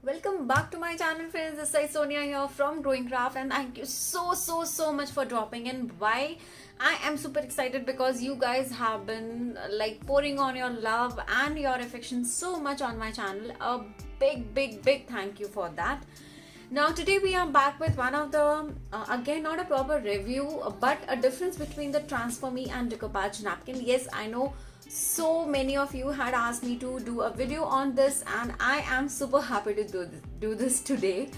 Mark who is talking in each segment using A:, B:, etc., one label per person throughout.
A: Welcome back to my channel, friends. This is Sonia here from Growing Craft, and thank you so much for dropping in. Why I am super excited because you guys have been like pouring on your love and your affection so much on my channel. A big thank you for that. Now today we are back with one of the again not a proper review but a difference between the Transforme and Decoupage napkin. Yes, I know so many of you had asked me to do a video on this, and I am super happy to do this today.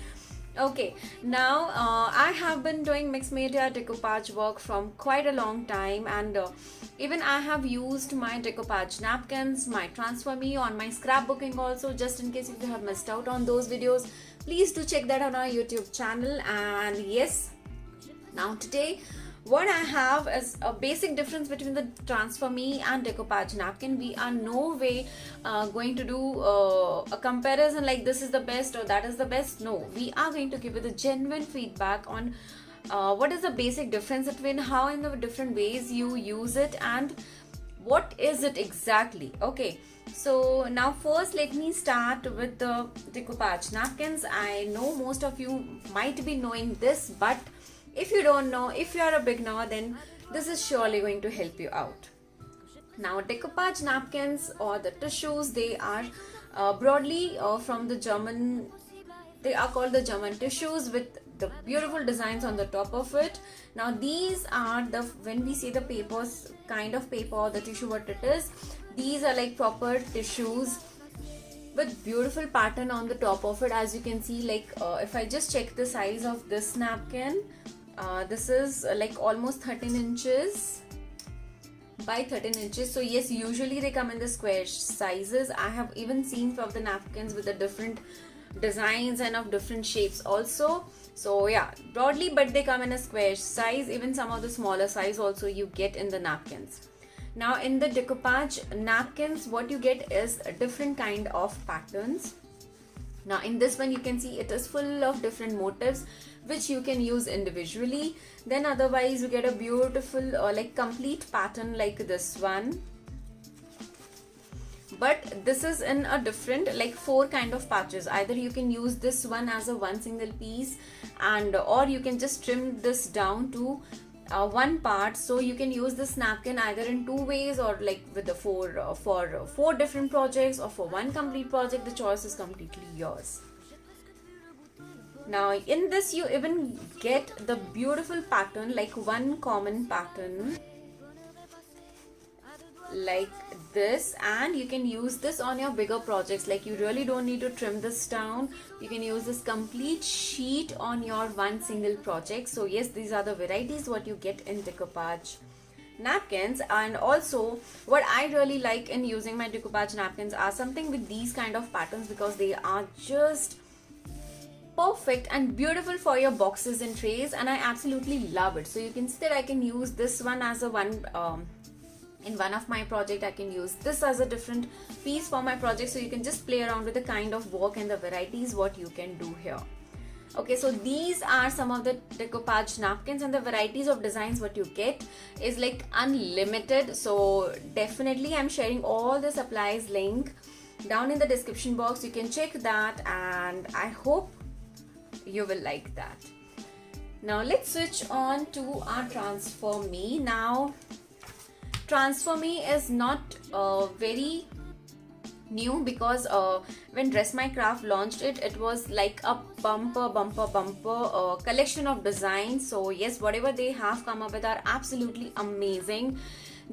A: Okay, now I have been doing mixed media decoupage work from quite a long time, and even I have used my decoupage napkins, my Transforme on my scrapbooking also. Just in case if you have missed out on those videos, please do check that on our YouTube channel. And yes, now today what I have is a basic difference between the Transforme and Decoupage napkin. We are no way going to do a comparison like this is the best or that is the best. No, we are going to give you the genuine feedback on what is the basic difference between how in the different ways you use it and what is it exactly. Okay, so now first let me start with the Decoupage napkins. I know most of you might be knowing this, but if you don't know, if you are a beginner, then this is surely going to help you out. Now, decoupage napkins or the tissues, they are broadly from the German, they are called the German tissues with the beautiful designs on the top of it. Now, these are the, when we say the papers, kind of paper or the tissue what it is, these are like proper tissues with beautiful pattern on the top of it. As you can see, like if I just check the size of this napkin, this is like almost 13 inches by 13 inches. So yes, usually they come in the square sizes. I have even seen some of the napkins with the different designs and of different shapes also. So yeah, broadly, but they come in a square size. Even some of the smaller size also you get in the napkins. Now in the decoupage napkins, what you get is a different kind of patterns. Now in this one you can see it is full of different motifs which you can use individually. Then otherwise you get a beautiful like complete pattern like this one. But this is in a different like 4 kind of patches. Either you can use this one as a one single piece, and or you can just trim this down to one part. So you can use this napkin either in 2 ways, or like with the for 4 different projects, or for one complete project. The choice is completely yours. Now in this you even get the beautiful pattern, like one common pattern like this, and you can use this on your bigger projects. Like you really don't need to trim this down. You can use this complete sheet on your one single project. So yes, these are the varieties what you get in decoupage napkins. And also what I really like in using my decoupage napkins are something with these kind of patterns, because they are just perfect and beautiful for your boxes and trays, and I absolutely love it. So you can see that I can use this one as a one in one of my project. I can use this as a different piece for my project. So you can just play around with the kind of work and the varieties what you can do here. Okay, so these are some of the decoupage napkins, and the varieties of designs what you get is like unlimited. So definitely I'm sharing all the supplies link down in the description box. You can check that, and I hope you will like that. Now let's switch on to our Transforme. Now Transforme is not very new, because when Dress My Craft launched it, it was like a bumper collection of designs. So yes, whatever they have come up with are absolutely amazing.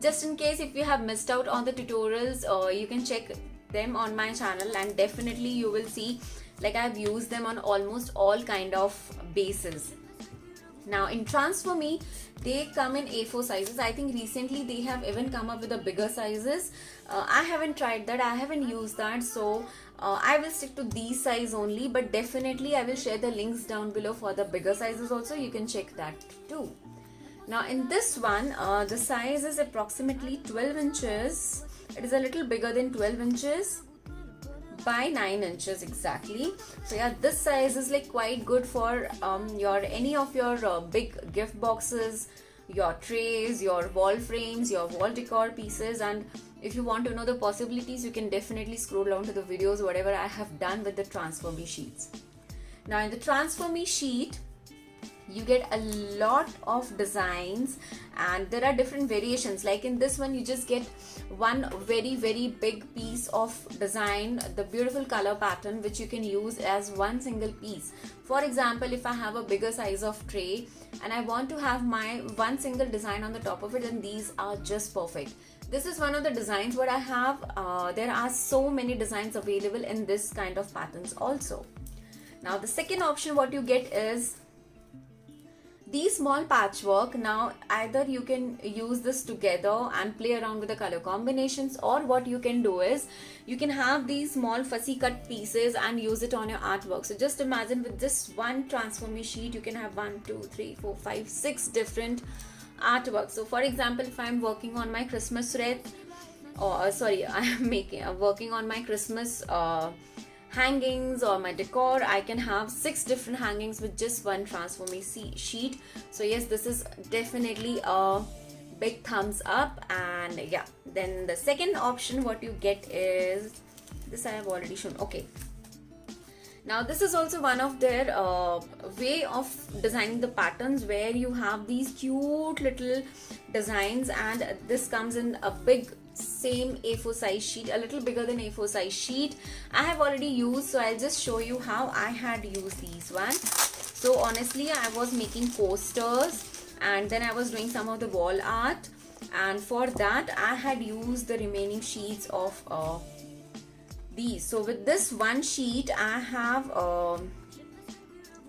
A: Just in case if you have missed out on the tutorials, you can check them on my channel, and definitely you will see like I've used them on almost all kind of bases. Now in Transforme, they come in A4 sizes. I think recently they have even come up with the bigger sizes. I haven't tried that, I haven't used that, so I will stick to these size only. But definitely I will share the links down below for the bigger sizes also. You can check that too. Now in this one, the size is approximately 12 inches. It is a little bigger than 12 inches by 9 inches exactly. So yeah, this size is like quite good for your any of your big gift boxes, your trays, your wall frames, your wall decor pieces, and If you want to know the possibilities, you can definitely scroll down to the videos, whatever I have done with the Transfer Me sheets. Now in the Transfer Me sheet, you get a lot of designs and there are different variations. Like in this one, you just get one very big piece of design, the beautiful color pattern, which you can use as one single piece. For example, if I have a bigger size of tray and I want to have my one single design on the top of it, then these are just perfect. This is one of the designs what I have. There are so many designs available in this kind of patterns also. Now the second option what you get is these small patchwork. Now either you can use this together and play around with the color combinations, or what you can do is you can have these small fussy cut pieces and use it on your artwork. So just imagine with this one Transfer Me sheet, you can have 1, 2, 3, 4, 5, 6 different artwork. So for example, if I'm working on my Christmas wreath, or sorry, I'm working on my Christmas hangings or my decor, I can have 6 different hangings with just one Transfer Me sheet. So yes, this is definitely a big thumbs up. And yeah, then the second option what you get is this. I have already shown. Okay, now this is also one of their way of designing the patterns, where you have these cute little designs, and this comes in a big same A4 size sheet, a little bigger than A4 size sheet. I have already used, so I'll just show you how I had used these ones. So honestly, I was making posters and then I was doing some of the wall art, and for that I had used the remaining sheets of these. So with this one sheet, I have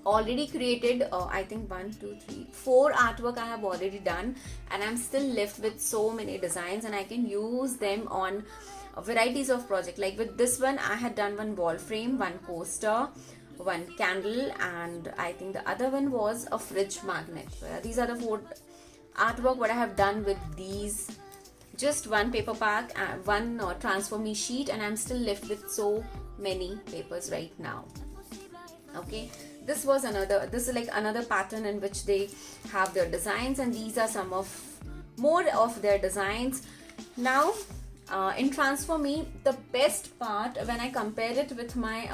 A: already created I think 1, 2, 3, 4 artwork I have already done, and I'm still left with so many designs, and I can use them on varieties of project. Like with this one, I had done one wall frame, one poster, one candle, and I think the other one was a fridge magnet. These are the 4 artwork what I have done with these. Just one paper pack, one Transfer Me sheet, and I'm still left with so many papers right now. Okay, this is like another pattern in which they have their designs, and these are some of more of their designs. Now in Transfer Me, the best part when I compare it with my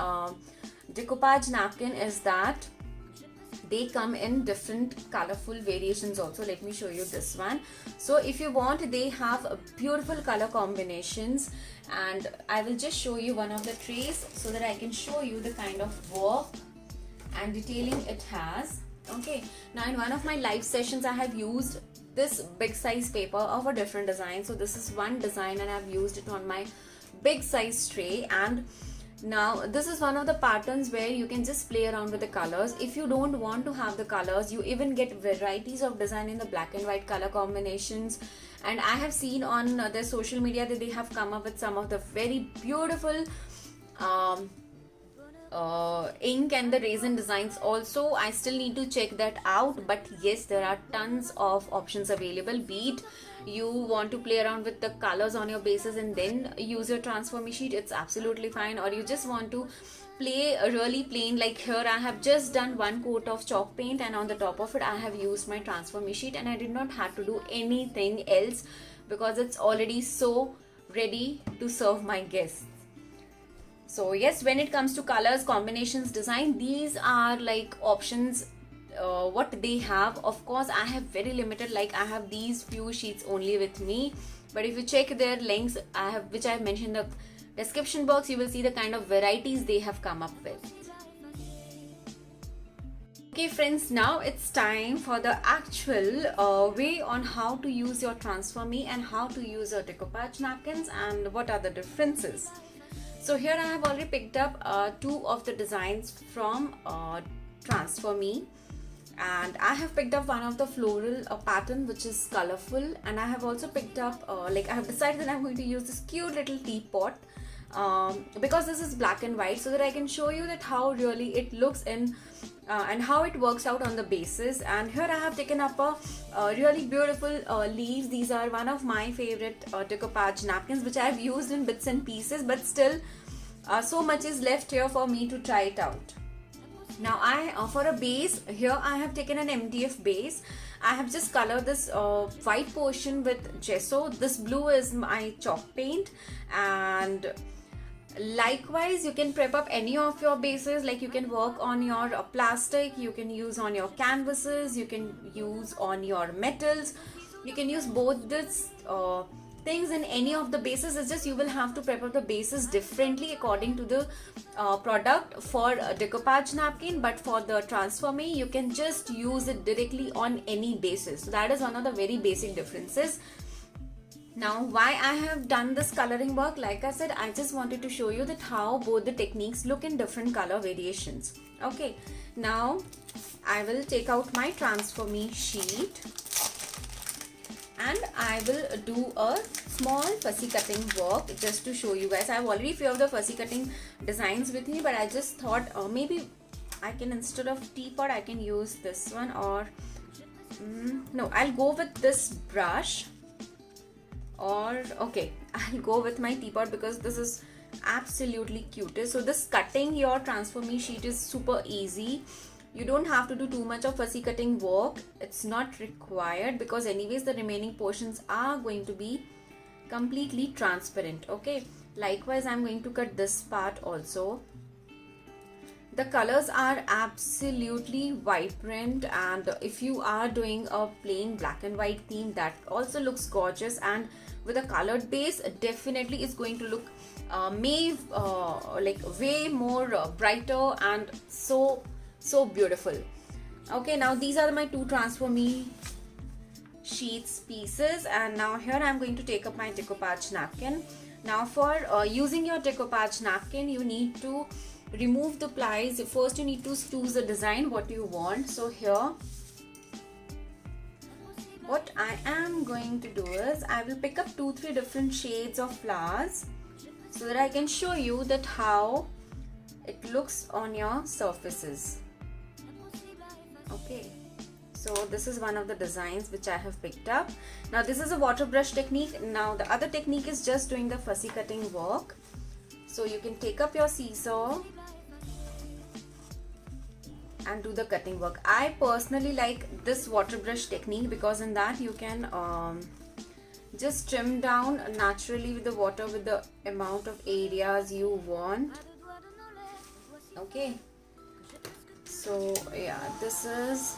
A: decoupage napkin is that they come in different colorful variations also. Let me show you this one. So if you want, they have beautiful color combinations, and I will just show you one of the trays so that I can show you the kind of work and detailing it has. Okay, now in one of my live sessions, I have used this big size paper of a different design. So this is one design and I've used it on my big size tray. And now this is one of the patterns where you can just play around with the colors. If you don't want to have the colors, you even get varieties of design in the black and white color combinations. And I have seen on their social media that they have come up with some of the very beautiful ink and the resin designs also. I still need to check that out, but yes, there are tons of options available. Be it you want to play around with the colors on your bases and then use your Transfer Me sheet, it's absolutely fine. Or you just want to play really plain, like here I have just done one coat of chalk paint, and on the top of it I have used my Transfer Me sheet, and I did not have to do anything else because it's already so ready to serve my guests. So yes, when it comes to colors, combinations, design, these are like options what they have. Of course, I have very limited, like I have these few sheets only with me, but if you check their links which I have mentioned in the description box, you will see the kind of varieties they have come up with. Okay friends, now it's time for the actual way on how to use your Transfer Me and how to use your decoupage napkins and what are the differences. So here I have already picked up 2 of the designs from Transfer Me, and I have picked up one of the floral pattern which is colorful, and I have also picked up like I have decided that I'm going to use this cute little teapot because this is black and white, so that I can show you that how really it looks in and how it works out on the bases. And here I have taken up a really beautiful leaves. These are one of my favorite decoupage napkins which I have used in bits and pieces, but still so much is left here for me to try it out. Now for a base, here I have taken an MDF base. I have just colored this white portion with gesso. This blue is my chalk paint, and likewise you can prep up any of your bases. Like you can work on your plastic, you can use on your canvases, you can use on your metals, you can use both this things in any of the bases. It's just you will have to prep up the bases differently according to the product for decoupage napkin, but for the transfer me you can just use it directly on any basis. So that is one of the very basic differences. Now why I have done this coloring work, like I said, I just wanted to show you that how both the techniques look in different color variations. Okay, now I will take out my transfer me sheet and I will do a small fussy cutting work just to show you guys. I have already few of the fussy cutting designs with me, but I just thought maybe I can, instead of teapot, I can use this one, or no, I'll go with this brush, or okay, I'll go with my teapot because this is absolutely cute. So this cutting your transfer me sheet is super easy. You don't have to do too much of fussy cutting work. It's not required because anyways the remaining portions are going to be completely transparent. Okay, likewise I'm going to cut this part also. The colors are absolutely vibrant, and if you are doing a plain black and white theme, that also looks gorgeous, and with a colored base definitely is going to look like way more brighter and so beautiful. Okay, now these are my two transfer me sheets pieces, and now here I'm going to take up my decoupage napkin. Now for using your decoupage napkin, you need to remove the plies. First you need to choose the design what you want. So here what I am going to do is I will pick up 2-3 different shades of flowers so that I can show you that how it looks on your surfaces. Okay, so this is one of the designs which I have picked up. Now this is a water brush technique. Now the other technique is just doing the fussy cutting work. So you can take up your seesaw and do the cutting work. I personally like this water brush technique because in that you can just trim down naturally with the water with the amount of areas you want. Okay, so yeah, this is,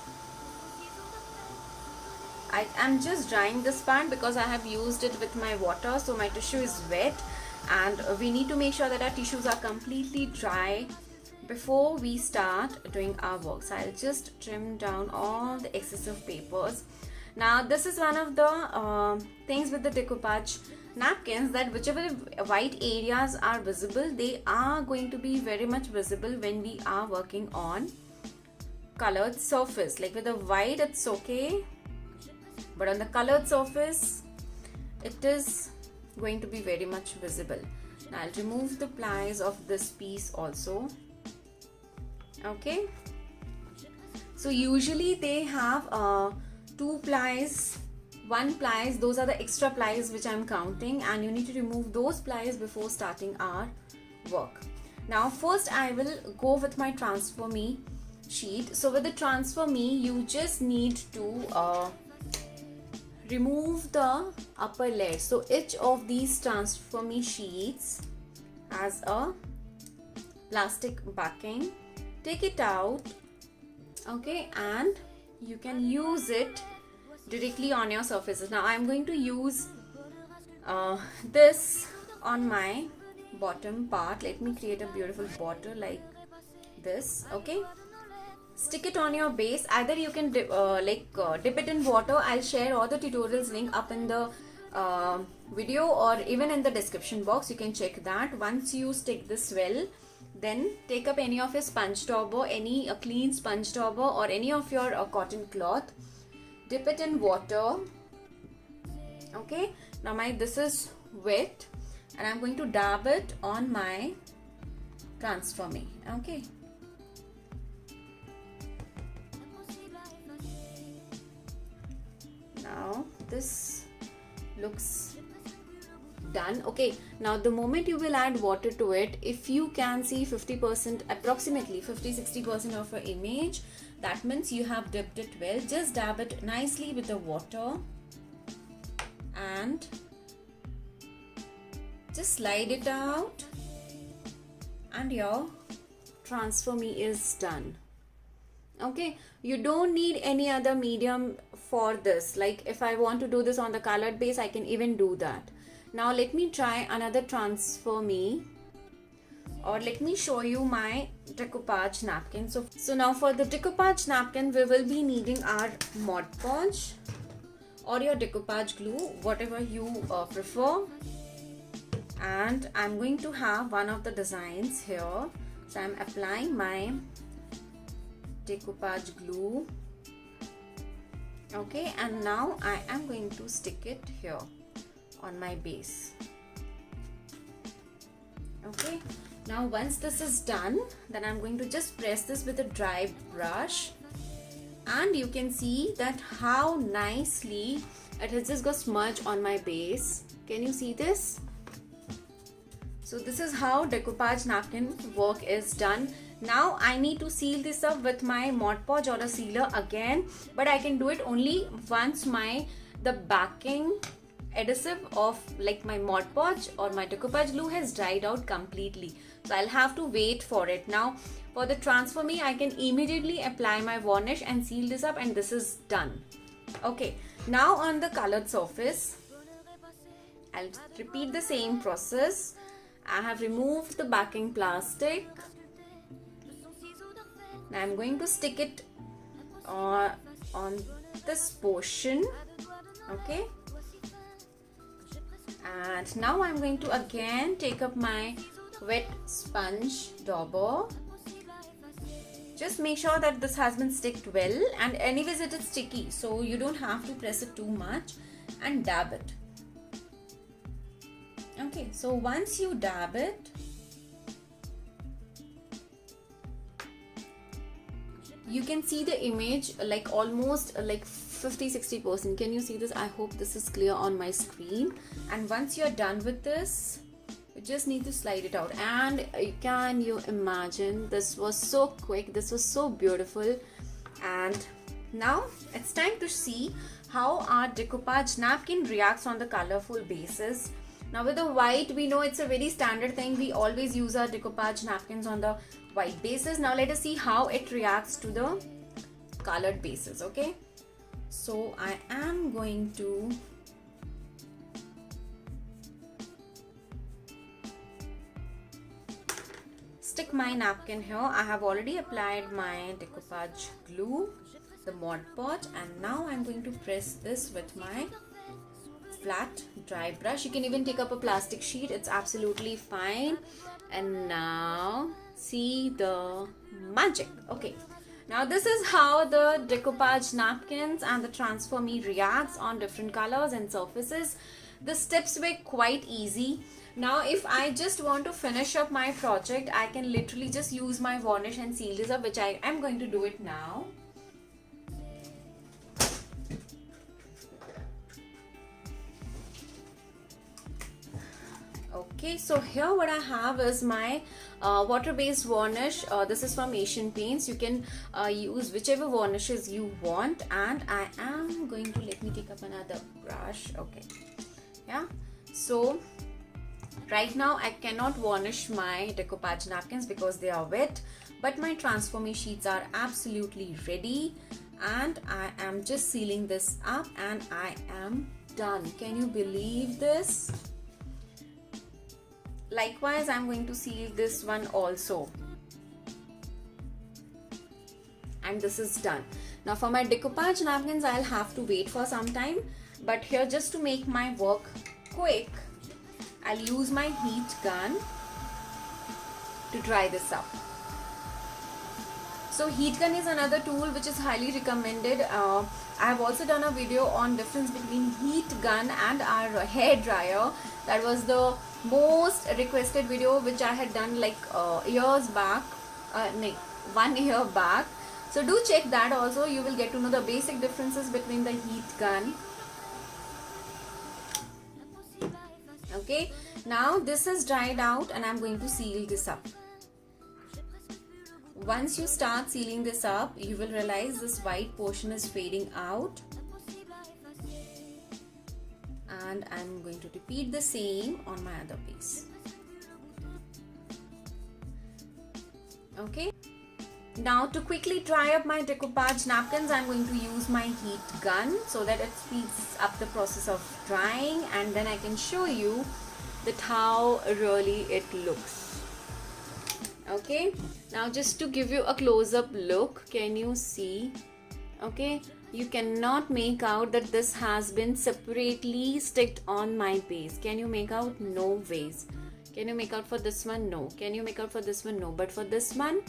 A: I am just drying this part because I have used it with my water, so my tissue is wet, and we need to make sure that our tissues are completely dry before we start doing our work. So I'll just trim down all the excessive papers. Now this is one of the things with the decoupage napkins, that whichever white areas are visible, they are going to be very much visible when we are working on colored surface. Like with the white it's okay, but on the colored surface it is going to be very much visible. Now I'll remove the plies of this piece also. Okay, so usually they have 2 plies, 1 plies, those are the extra plies which I'm counting, and you need to remove those plies before starting our work. Now first I will go with my transfer me sheet. So with the transfer me, you just need to remove the upper layer. So each of these transfer me sheets has a plastic backing. Take it out, okay, and you can use it directly on your surfaces. Now I'm going to use this on my bottom part. Let me create a beautiful border like this. Okay, stick it on your base. Either you can dip it in water. I'll share all the tutorials link up in the video or even in the description box. You can check that. Once you stick this well, then take up any of your sponge dauber, any clean sponge dauber, or any of your cotton cloth. Dip it in water. Okay, now this is wet, and I'm going to dab it on my transfer me. Okay, now this looks done. Okay, now the moment you will add water to it, if you can see 50%, approximately 50-60% of your image, that means you have dipped it well. Just dab it nicely with the water and just slide it out, and your transfer me is done. Okay, you don't need any other medium for this. Like if I want to do this on the colored base, I can even do that. Now let me try another transfer me, or let me show you my decoupage napkin. So now for the decoupage napkin, we will be needing our Mod Podge or your decoupage glue, whatever you prefer. And I'm going to have one of the designs here. So I'm applying my decoupage glue. Okay, and now I am going to stick it here on my base. Okay, now once this is done, then I'm going to just press this with a dry brush, and you can see that how nicely it has just got smudged on my base. Can you see this? So this is how decoupage napkin work is done. Now I need to seal this up with my Mod Podge or a sealer again, but I can do it only once the backing adhesive of like my Mod Podge or my decoupage glue has dried out completely. So I'll have to wait for it. Now for the transfer me, I can immediately apply my varnish and seal this up, and this is done. Okay, now on the colored surface, I'll repeat the same process. I have removed the backing plastic. Now I'm going to stick it on this portion. Okay, and now I'm going to again take up my wet sponge dauber. Just make sure that this has been sticked well, and anyways it is sticky, so you don't have to press it too much, and dab it. Okay, so once you dab it, you can see the image like almost like 50-60%. Can you see this? I hope this is clear on my screen. And once you're done with this, you just need to slide it out. And can you imagine, this was so quick, this was so beautiful. And now it's time to see how our decoupage napkin reacts on the colorful bases. Now with the white, we know it's a very standard thing. We always use our decoupage napkins on the white bases. Now let us see how it reacts to the colored bases. Okay, so I am going to stick my napkin here. I have already applied my decoupage glue, the Mod Podge, and now I'm going to press this with my flat dry brush. You can even take up a plastic sheet, it's absolutely fine. And now see the magic. Okay, now this is how the decoupage napkins and the transfer me reacts on different colors and surfaces. The steps were quite easy. Now if I just want to finish up my project, I can literally just use my varnish and seal this up, which I am going to do it now. Okay, so here what I have is my water-based varnish. This is from Asian Paints. You can use whichever varnishes you want, and I am going to, let me take up another brush. Okay, yeah, so right now I cannot varnish my decoupage napkins because they are wet, but my transfer me sheets are absolutely ready, and I am just sealing this up, and I am done. Can you believe this? Likewise, I'm going to seal this one also, and this is done. Now for my decoupage napkins, I'll have to wait for some time, but here, just to make my work quick, I'll use my heat gun to dry this up. So heat gun is another tool which is highly recommended. I have also done a video on difference between heat gun and our hair dryer. That was the most requested video which I had done like years back, 1 year back. So do check that also. You will get to know the basic differences between the heat gun. Okay, now this has dried out and I'm going to seal this up. Once you start sealing this up, you will realize this white portion is fading out. And I'm going to repeat the same on my other piece. Okay. Now to quickly dry up my decoupage napkins, I'm going to use my heat gun so that it speeds up the process of drying, and then I can show you that how really it looks. Okay, now just to give you a close-up look, can you see? Okay, you cannot make out that this has been separately sticked on my base. Can you make out? No ways. Can you make out for this one? No. Can you make out for this one? No. But for this one,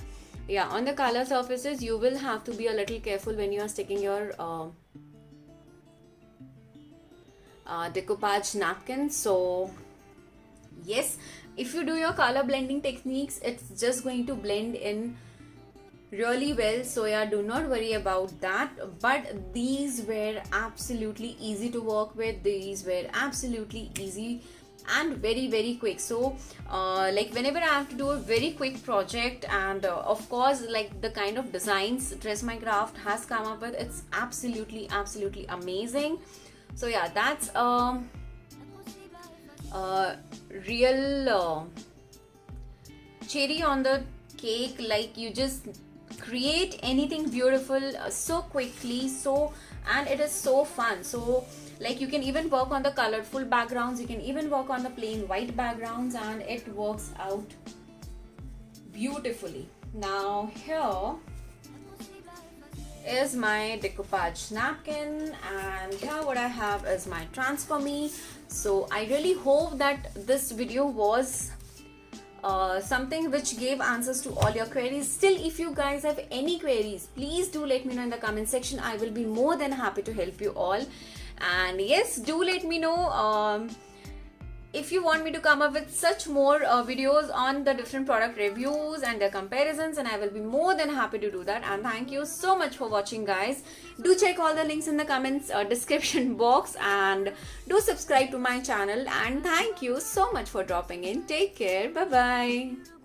A: yeah, on the color surfaces, you will have to be a little careful when you are sticking your decoupage napkin. So yes, if you do your color blending techniques, it's just going to blend in really well. So yeah, do not worry about that. But these were absolutely easy to work with. These were absolutely easy and very quick. So like whenever I have to do a very quick project, and of course like the kind of designs Dress My Craft has come up with, it's absolutely amazing. So yeah, that's real cherry on the cake. Like you just create anything beautiful so quickly, and it is so fun. So like you can even work on the colorful backgrounds, you can even work on the plain white backgrounds, and it works out beautifully. Now here is my decoupage napkin, and here what I have is my Transfer Me. So I really hope that this video was something which gave answers to all your queries. Still, if you guys have any queries, please do let me know in the comment section. I will be more than happy to help you all. And yes, do let me know if you want me to come up with such more videos on the different product reviews and their comparisons, and I will be more than happy to do that. And thank you so much for watching, guys. Do check all the links in the comments description box, and do subscribe to my channel. And thank you so much for dropping in. Take care. Bye bye.